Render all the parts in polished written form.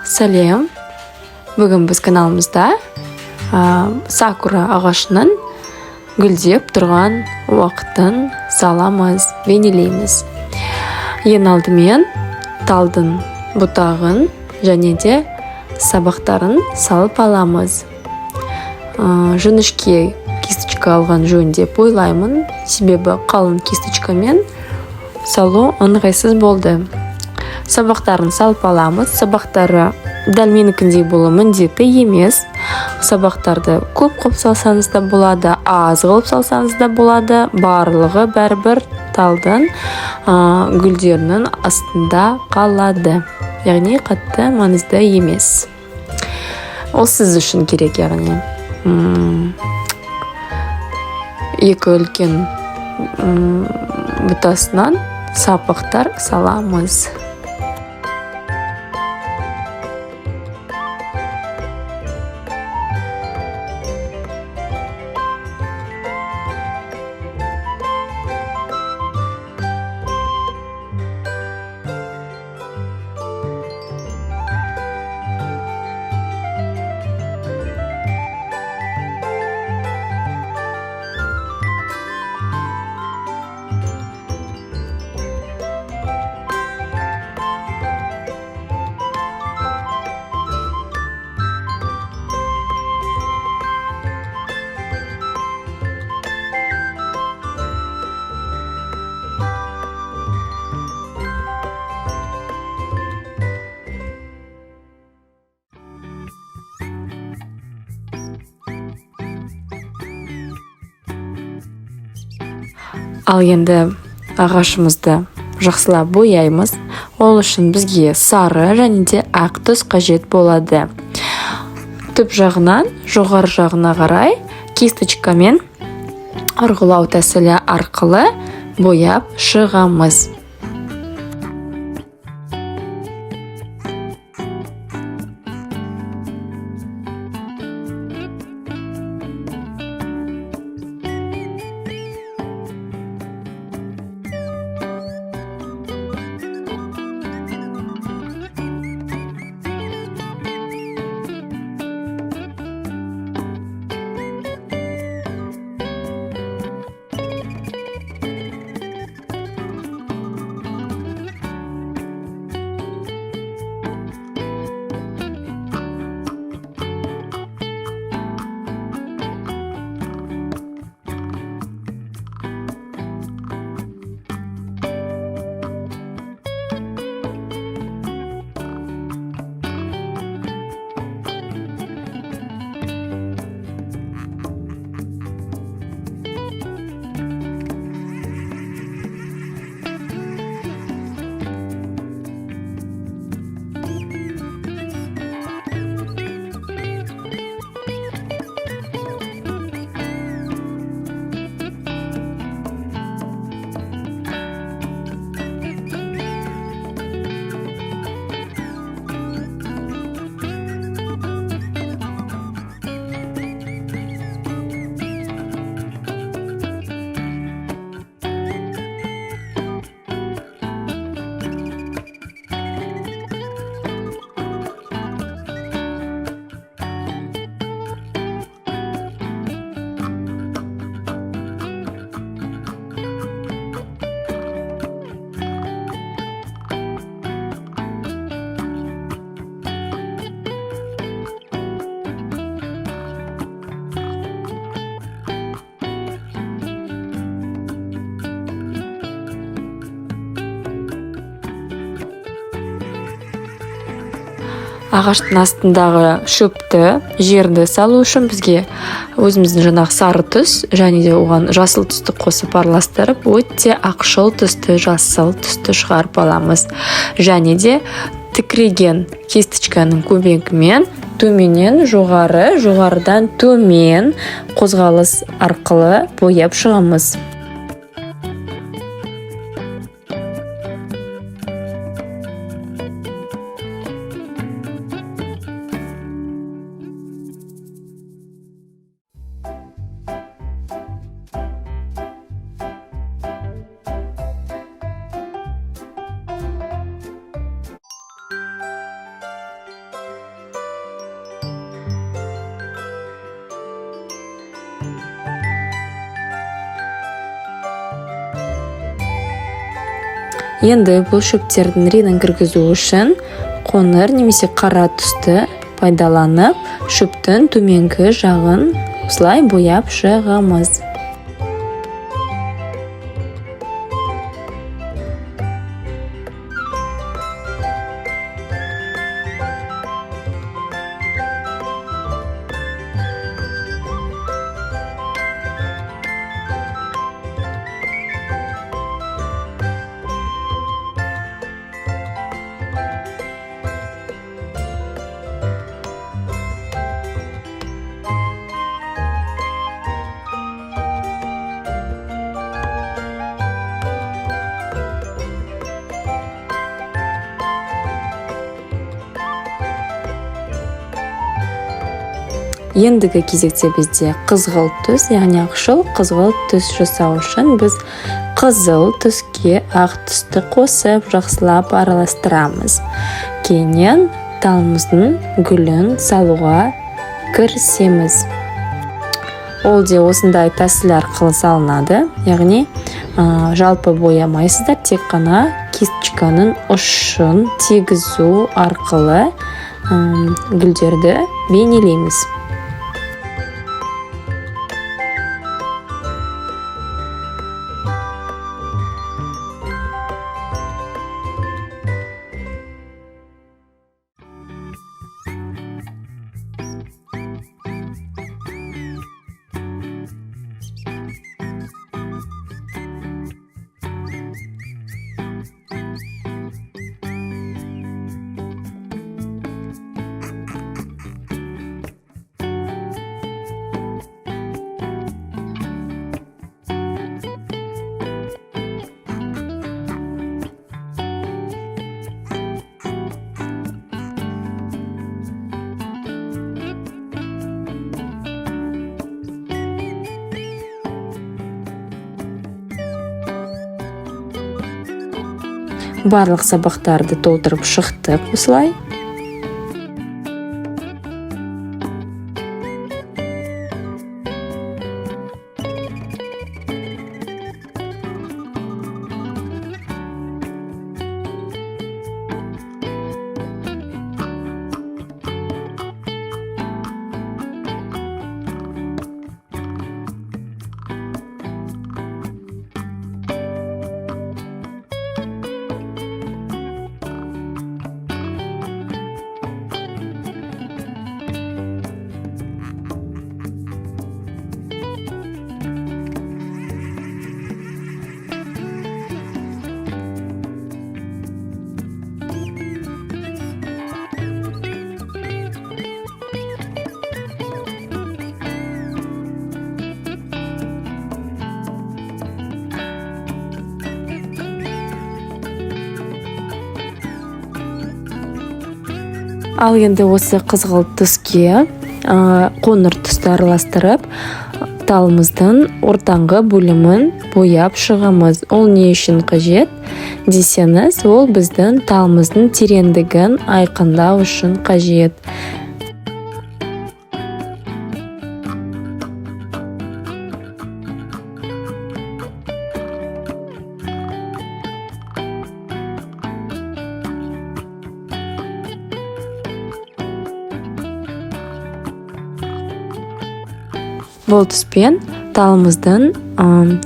Сәлем. Бүгін біз каналымызда сакура ағашының гүлдеп тұрған уақытын саламыз, бейнелейміз. Ең алдымен талдың бұтағын және де сабақтарын салып аламыз. Жіңішке кисточка алған жөн деп ойлаймын, себебі қалың кисточкамен салу ыңғайсыз болды. Сабақтарын салып аламыз. Сабақтары дәл менікіндей болу міндетті емес. Сабақтарды көп салсаңыз да болады, аз қылып салсаңыз да болады. Барлығы бәрібір талдың гүлдерінің астында қалады. Яғни қатты маңызды емес. Ол сіз үшін керек, яғни. Екі үлкен бұтасынан сабақтар саламыз. Ал енді ағашымызды жақсылап бояймыз. Ол үшін бізге сары және де ақ түс қажет болады. Түп жағынан жоғары жағына қарай кисточкамен ұрғылау тәсілі арқылы бояп шығамыз. Ағаштың астындағы шөпті, жерді салу үшін бізге өзіміздің жаңағы сары түс және де оған жасыл түсті қосып араластырып, өте ақшыл түсті, жасыл түсті шығарып аламыз. Және де тікіреген кисточканың көмегімен төменнен жоғары, жоғарыдан төмен қозғалыс арқылы бояп шығамыз. Енді бұл шөптердің реңін кіргізу үшін қоңыр немесе қара түсті пайдаланып, шөптің төменгі жағын осылай бояп шығамыз. Ендігі кезекте бізде қызғылт түс, яғни ақшыл қызғылт түс жасау үшін біз қызыл түске ақ түсті қосып жақсылап араластырамыз. Кейіннен талымыздың гүлін салуға кірісеміз. Ол де осындай тәсіл арқылы салынады, яғни жалпы боямайсыздар, тек қана кисточканың ұшын тигізу арқылы гүлдерді бейнелейміз. Барлық сабақтарды толтырып шықтық осылай. Ал енді осы қызғылт түске қоңыр түсті араластырып, талымыздың ортаңғы бөлімін бояп шығамыз. Ол не үшін қажет десеңіз, ол біздің талымыздың тереңдігін айқындау үшін қажет. Бұл түспен талымыздың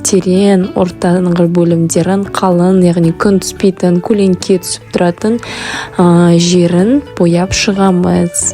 терең ортаңғы бөлімдерін қалың, яғни күн түспейтін, көлеңке түсіп тұратын жерін бояп шығамыз.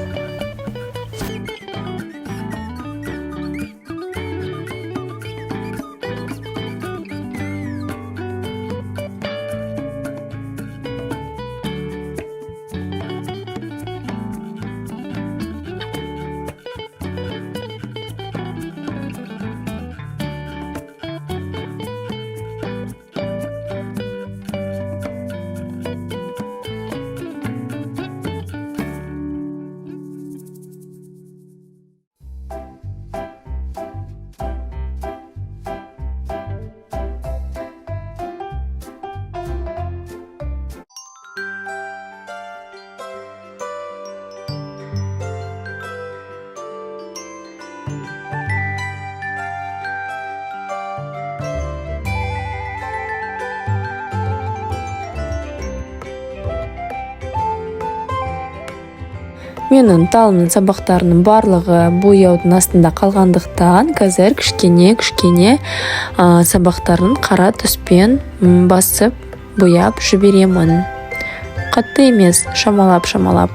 Менің талымның сабақтарының барлығы бояудың астында қалғандықтан қазір кішкене сабақтарын қара түспен басып бояп жіберемін. Қатты емес, шамалап.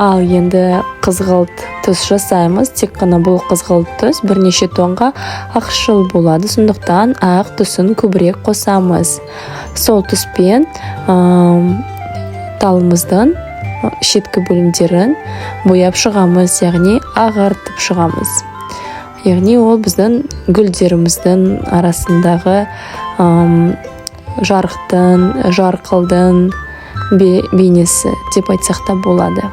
Ал енді қызғылт түс жасаймыз. Тек қана бұл қызғылт түс бірнеше тонға ақшыл болады. Сондықтан ақ түсін көбірек қосамыз. Сол түспен талымыздың шеткі бөлімдерін бояп шығамыз, яғни ағартып шығамыз. Яғни ол біздің гүлдеріміздің арасындағы жарқылдың бейнесі деп айтсақ та болады.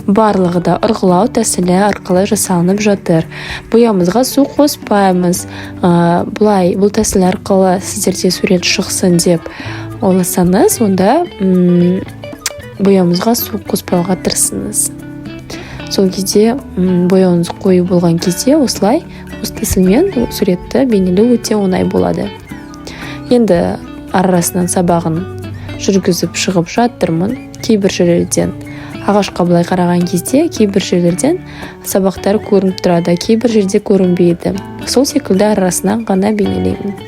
Барлығы да ұрғылау тәсілі арқылы жасалынып жатыр. Боямызға су қоспаймыз. Бұл тәсіл арқылы сіздерде сурет шықсын деп ойласаңыз, онда боямызға су қоспауға тырысыңыз. Сол кезде бояуыңыз қою болған кезде осылай осы тәсілмен суретті бейнелеу өте оңай болады. Енді арасынан сабағын жүргізіп шығып жатырмын. Кейбір жерлерден ағашқа былай қараған кезде кейбір жерлерден сабақтар көрініп тұрады, кейбір жерде көрінбейді. Сол секілді арасынан ғана бейнелеймін.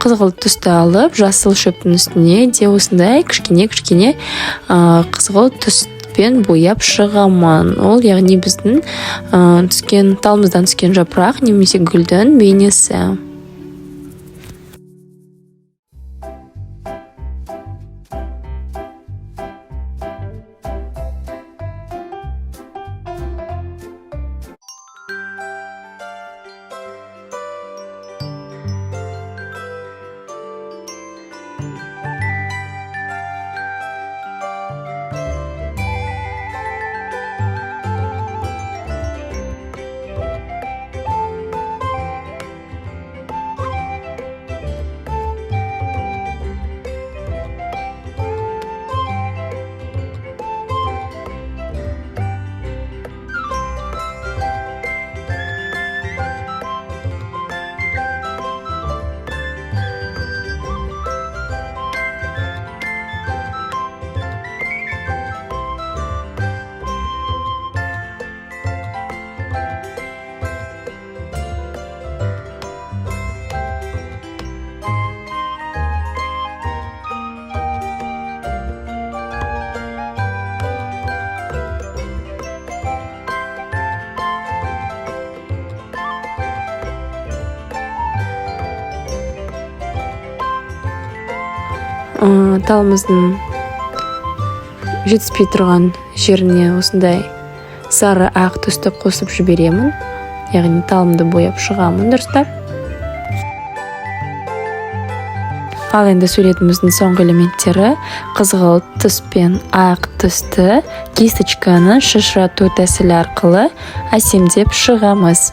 Қызғылт түсті алып, жасыл шөптің үстіне де осындай кішкене қызғылт түспен бояп шығамын. Ол яғни біздің талымыздан түскен жапырақ немесе гүлдің бейнесі. талымыздың жетіспей тұрған жеріне осындай сары ақ түсті қосып жіберемін, яғни талымды бояп шығамын, дұрыстар. Ал енді суретіміздің соңғы элементтері қызғылт түс пен ақ түсті кисточканы шашырату тәсілі арқылы әсемдеп шығамыз.